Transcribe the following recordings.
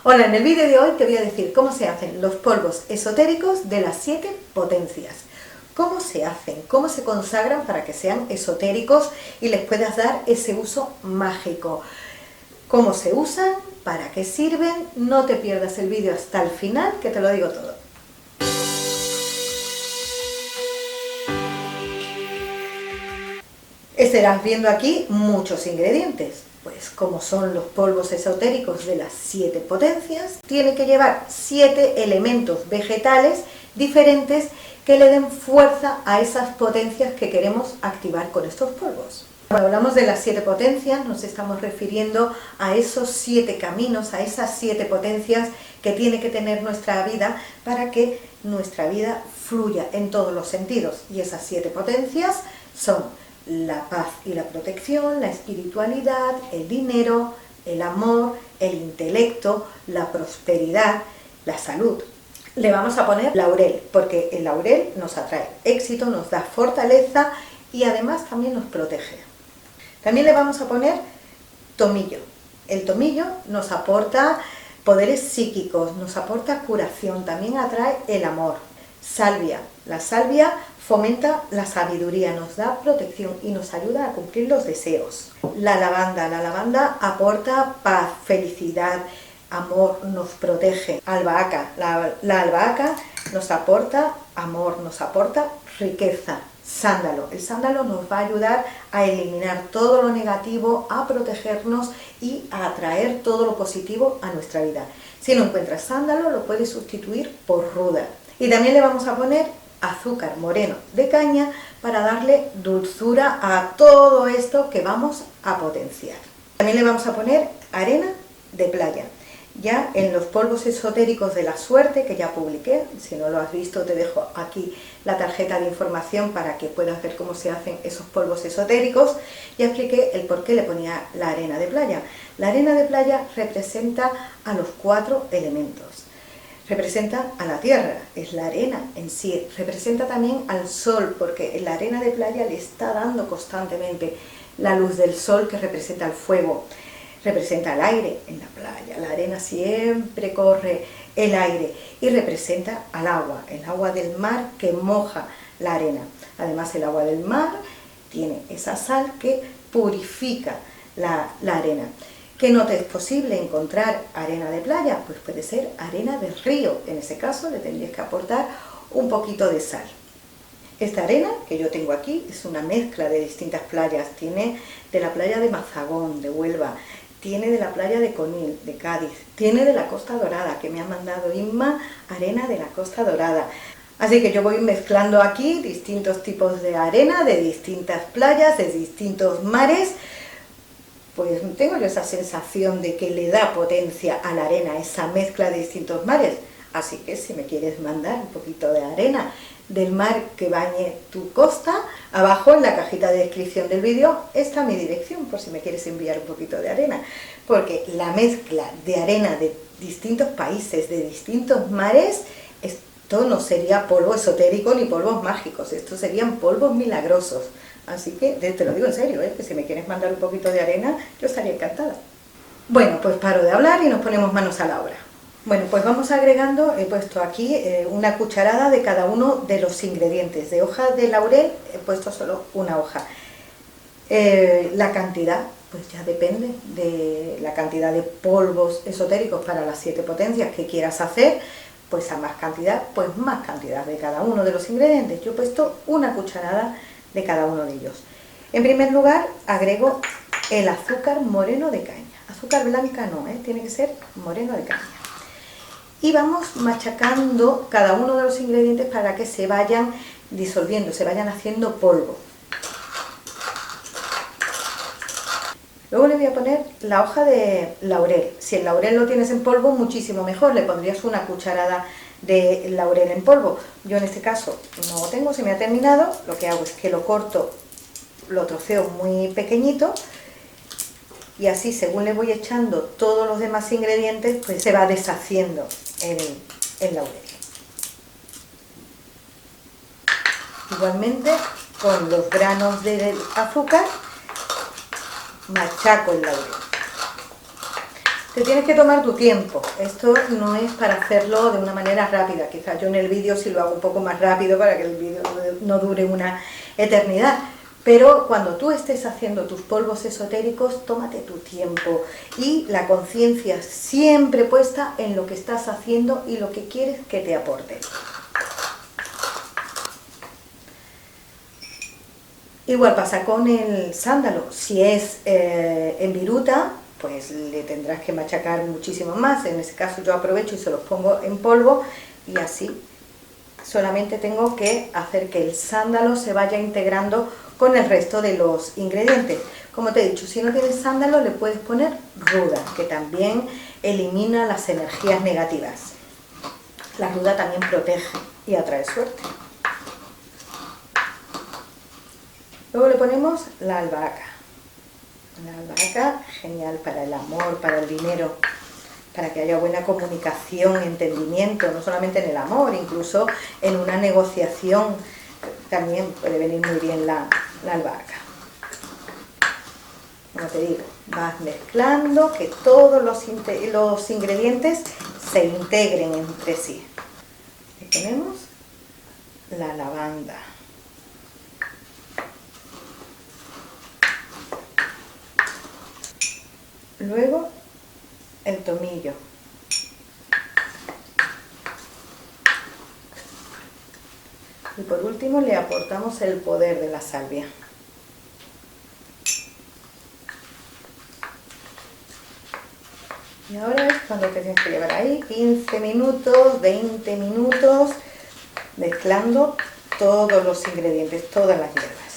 Hola, en el vídeo de hoy te voy a decir cómo se hacen los polvos esotéricos de las 7 potencias. Cómo se hacen, cómo se consagran para que sean esotéricos y les puedas dar ese uso mágico. Cómo se usan, para qué sirven, no te pierdas el vídeo hasta el final que te lo digo todo. Estarás viendo aquí muchos ingredientes. Pues como son los polvos esotéricos de las 7 potencias, tiene que llevar 7 elementos vegetales diferentes que le den fuerza a esas potencias que queremos activar con estos polvos. Cuando hablamos de las 7 potencias nos estamos refiriendo a esos 7 caminos, a esas 7 potencias que tiene que tener nuestra vida para que nuestra vida fluya en todos los sentidos. Y esas 7 potencias son la paz y la protección, la espiritualidad, el dinero, el amor, el intelecto, la prosperidad, la salud. Le vamos a poner laurel, porque el laurel nos atrae éxito, nos da fortaleza y además también nos protege. También le vamos a poner tomillo. El tomillo nos aporta poderes psíquicos, nos aporta curación, también atrae el amor. Salvia. La salvia fomenta la sabiduría, nos da protección y nos ayuda a cumplir los deseos. La lavanda aporta paz, felicidad, amor, nos protege. Albahaca, la albahaca nos aporta amor, nos aporta riqueza. Sándalo, el sándalo nos va a ayudar a eliminar todo lo negativo, a protegernos y a atraer todo lo positivo a nuestra vida. Si no encuentras sándalo, lo puedes sustituir por ruda. Y también le vamos a poner azúcar moreno de caña para darle dulzura a todo esto que vamos a potenciar. También le vamos a poner arena de playa. Ya en los polvos esotéricos de la suerte que ya publiqué, si no lo has visto te dejo aquí la tarjeta de información para que puedas ver cómo se hacen esos polvos esotéricos, ya expliqué el por qué le ponía la arena de playa. La arena de playa representa a los 4 elementos. Representa a la tierra, es la arena en sí, representa también al sol, porque la arena de playa le está dando constantemente la luz del sol que representa el fuego, representa el aire en la playa, la arena siempre corre el aire y representa al agua, el agua del mar que moja la arena. Además el agua del mar tiene esa sal que purifica la arena. ¿Que no te es posible encontrar arena de playa? Pues puede ser arena de río. En ese caso le tendrías que aportar un poquito de sal. Esta arena que yo tengo aquí es una mezcla de distintas playas. Tiene de la playa de Mazagón, de Huelva, tiene de la playa de Conil, de Cádiz, tiene de la Costa Dorada, que me ha mandado Inma, arena de la Costa Dorada. Así que yo voy mezclando aquí distintos tipos de arena, de distintas playas, de distintos mares. Pues tengo yo esa sensación de que le da potencia a la arena, esa mezcla de distintos mares. Así que si me quieres mandar un poquito de arena del mar que bañe tu costa, abajo en la cajita de descripción del vídeo está mi dirección, por si me quieres enviar un poquito de arena. Porque la mezcla de arena de distintos países, de distintos mares, esto no sería polvo esotérico ni polvos mágicos, estos serían polvos milagrosos. Así que te lo digo en serio, que si me quieres mandar un poquito de arena, yo estaría encantada. Bueno, pues paro de hablar y nos ponemos manos a la obra. Bueno, pues vamos agregando, he puesto aquí una cucharada de cada uno de los ingredientes. De hoja de laurel he puesto solo una hoja. La cantidad, pues ya depende de la cantidad de polvos esotéricos para las 7 potencias que quieras hacer. Pues a más cantidad, pues más cantidad de cada uno de los ingredientes. Yo he puesto una cucharada de cada uno de ellos. En primer lugar agrego el azúcar moreno de caña. Azúcar blanca no, tiene que ser moreno de caña. Y vamos machacando cada uno de los ingredientes para que se vayan disolviendo, se vayan haciendo polvo. Luego le voy a poner la hoja de laurel. Si el laurel lo tienes en polvo, muchísimo mejor, le pondrías una cucharada de laurel en polvo. Yo en este caso no lo tengo, se me ha terminado. Lo que hago es que lo corto, lo troceo muy pequeñito y así según le voy echando todos los demás ingredientes, pues se va deshaciendo el laurel. Igualmente con los granos de azúcar machaco el laurel. Te tienes que tomar tu tiempo, esto no es para hacerlo de una manera rápida, quizás yo en el vídeo sí lo hago un poco más rápido para que el vídeo no dure una eternidad, pero cuando tú estés haciendo tus polvos esotéricos, tómate tu tiempo y la conciencia siempre puesta en lo que estás haciendo y lo que quieres que te aporte. Igual pasa con el sándalo, si es en viruta, pues le tendrás que machacar muchísimo más. En ese caso yo aprovecho y se los pongo en polvo y así solamente tengo que hacer que el sándalo se vaya integrando con el resto de los ingredientes. Como te he dicho, si no tienes sándalo le puedes poner ruda, que también elimina las energías negativas. La ruda también protege y atrae suerte. Luego le ponemos la albahaca. La albahaca, genial para el amor, para el dinero, para que haya buena comunicación, entendimiento, no solamente en el amor, incluso en una negociación también puede venir muy bien la albahaca. Como te digo, vas mezclando que todos los ingredientes se integren entre sí. Y ponemos la lavanda. Luego el tomillo. Y por último le aportamos el poder de la salvia. Y ahora es cuando te tienes que llevar ahí 15 minutos, 20 minutos, mezclando todos los ingredientes, todas las hierbas.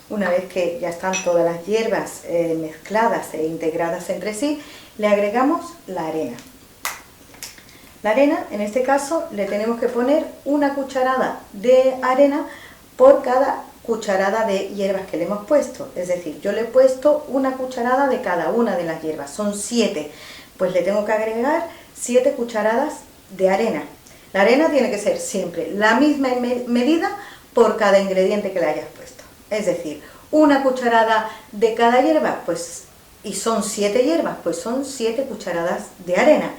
Una vez que ya están todas las hierbas mezcladas e integradas entre sí, le agregamos la arena. La arena, en este caso, le tenemos que poner una cucharada de arena por cada cucharada de hierbas que le hemos puesto. Es decir, yo le he puesto una cucharada de cada una de las hierbas, son 7. Pues le tengo que agregar 7 cucharadas de arena. La arena tiene que ser siempre la misma medida por cada ingrediente que le hayas puesto. Es decir, una cucharada de cada hierba, pues, y son 7 hierbas, pues son 7 cucharadas de arena.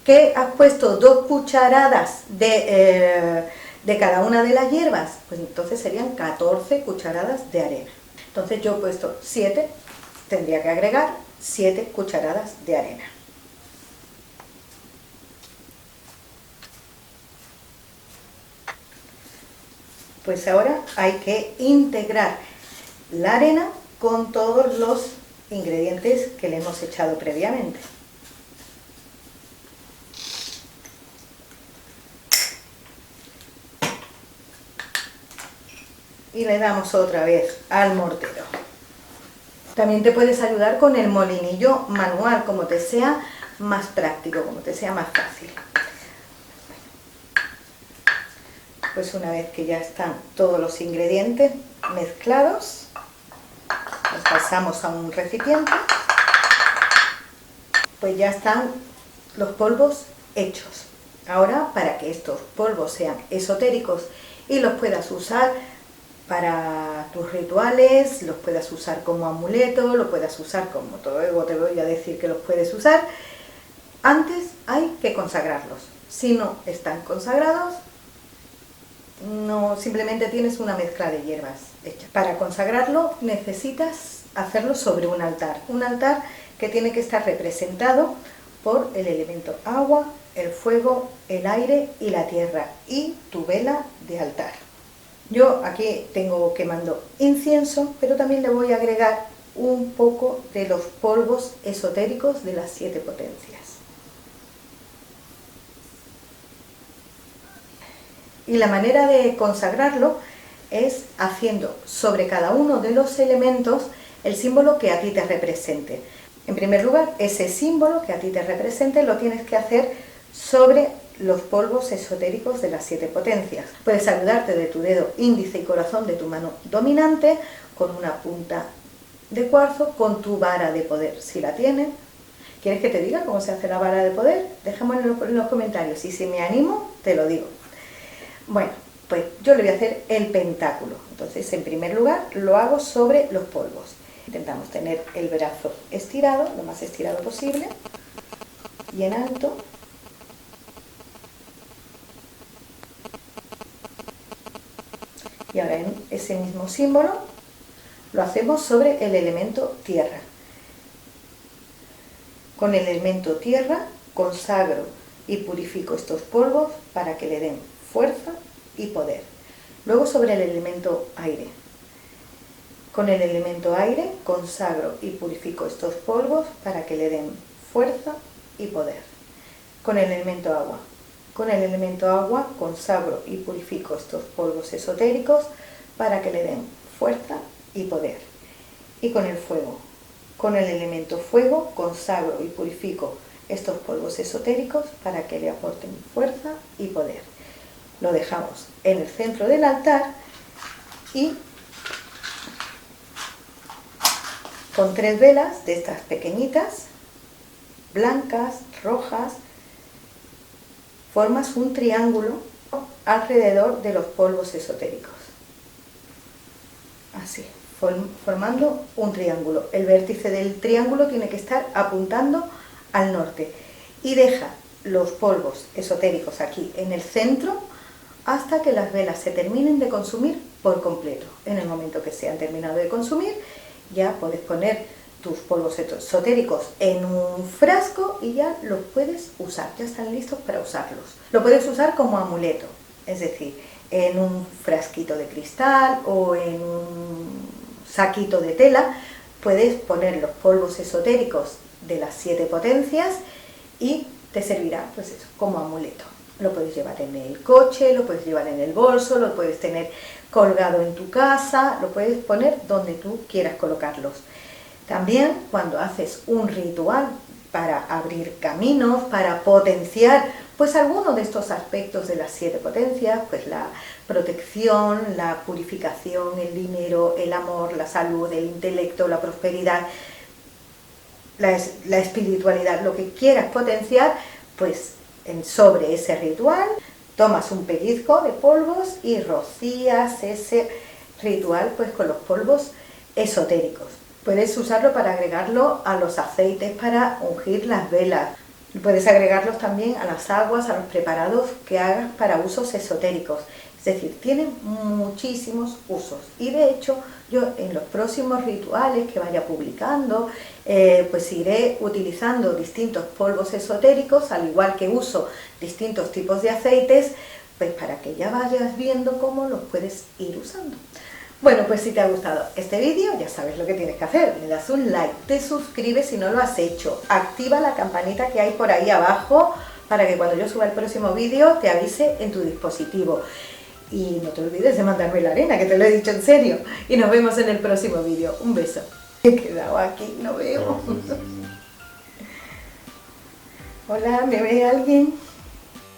¿Que has puesto 2 cucharadas de cada una de las hierbas? Pues entonces serían 14 cucharadas de arena. Entonces yo he puesto 7, tendría que agregar 7 cucharadas de arena. Pues ahora hay que integrar la arena con todos los ingredientes que le hemos echado previamente. Y le damos otra vez al mortero. También te puedes ayudar con el molinillo manual, como te sea más práctico, como te sea más fácil. Pues una vez que ya están todos los ingredientes mezclados, los pasamos a un recipiente, pues ya están los polvos hechos. Ahora, para que estos polvos sean esotéricos y los puedas usar para tus rituales, los puedas usar como amuleto, los puedas usar como todo, luego te voy a decir que los puedes usar, antes hay que consagrarlos. Si no están consagrados, no, simplemente tienes una mezcla de hierbas hecha. Para consagrarlo necesitas hacerlo sobre un altar que tiene que estar representado por el elemento agua, el fuego, el aire y la tierra y tu vela de altar. Yo aquí tengo quemando incienso, pero también le voy a agregar un poco de los polvos esotéricos de las 7 potencias. Y la manera de consagrarlo es haciendo sobre cada uno de los elementos el símbolo que a ti te represente. En primer lugar, ese símbolo que a ti te represente lo tienes que hacer sobre los polvos esotéricos de las 7 potencias. Puedes ayudarte de tu dedo índice y corazón de tu mano dominante con una punta de cuarzo, con tu vara de poder, si la tienes. ¿Quieres que te diga cómo se hace la vara de poder? Déjamelo en los comentarios y si me animo, te lo digo. Bueno, Pues yo le voy a hacer el pentáculo. Entonces, en primer lugar, lo hago sobre los polvos. Intentamos tener el brazo estirado, lo más estirado posible, y en alto. Y ahora en ese mismo símbolo lo hacemos sobre el elemento tierra. Con el elemento tierra consagro y purifico estos polvos para que le den fuerza y poder. Luego sobre el elemento aire. Con el elemento aire consagro y purifico estos polvos para que le den fuerza y poder. Con el elemento agua. Con el elemento agua consagro y purifico estos polvos esotéricos para que le den fuerza y poder. Y con el fuego. Con el elemento fuego consagro y purifico estos polvos esotéricos para que le aporten fuerza y poder. Lo dejamos en el centro del altar y con 3 velas de estas pequeñitas, blancas, rojas, formas un triángulo alrededor de los polvos esotéricos. Así, formando un triángulo. El vértice del triángulo tiene que estar apuntando al norte y deja los polvos esotéricos aquí en el centro hasta que las velas se terminen de consumir por completo. En el momento que se han terminado de consumir, ya puedes poner tus polvos esotéricos en un frasco y ya los puedes usar, ya están listos para usarlos. Lo puedes usar como amuleto, es decir, en un frasquito de cristal o en un saquito de tela, puedes poner los polvos esotéricos de las 7 potencias y te servirá pues eso, como amuleto. Lo puedes llevar en el coche, lo puedes llevar en el bolso, lo puedes tener colgado en tu casa, lo puedes poner donde tú quieras colocarlos. También cuando haces un ritual para abrir caminos, para potenciar pues alguno de estos aspectos de las 7 potencias, pues la protección, la purificación, el dinero, el amor, la salud, el intelecto, la prosperidad, la espiritualidad, lo que quieras potenciar, pues sobre ese ritual tomas un pellizco de polvos y rocías ese ritual pues con los polvos esotéricos. Puedes usarlo para agregarlo a los aceites para ungir las velas. Puedes agregarlos también a las aguas, a los preparados que hagas para usos esotéricos. Es decir, tienen muchísimos usos. Y de hecho, yo en los próximos rituales que vaya publicando, pues iré utilizando distintos polvos esotéricos, al igual que uso distintos tipos de aceites, pues para que ya vayas viendo cómo los puedes ir usando. Bueno, pues si te ha gustado este vídeo, ya sabes lo que tienes que hacer. Le das un like, te suscribes si no lo has hecho, activa la campanita que hay por ahí abajo para que cuando yo suba el próximo vídeo te avise en tu dispositivo. Y no te olvides de mandarme la arena, que te lo he dicho en serio. Y nos vemos en el próximo vídeo. Un beso. He quedado aquí, no veo. Hola, ¿me ve alguien?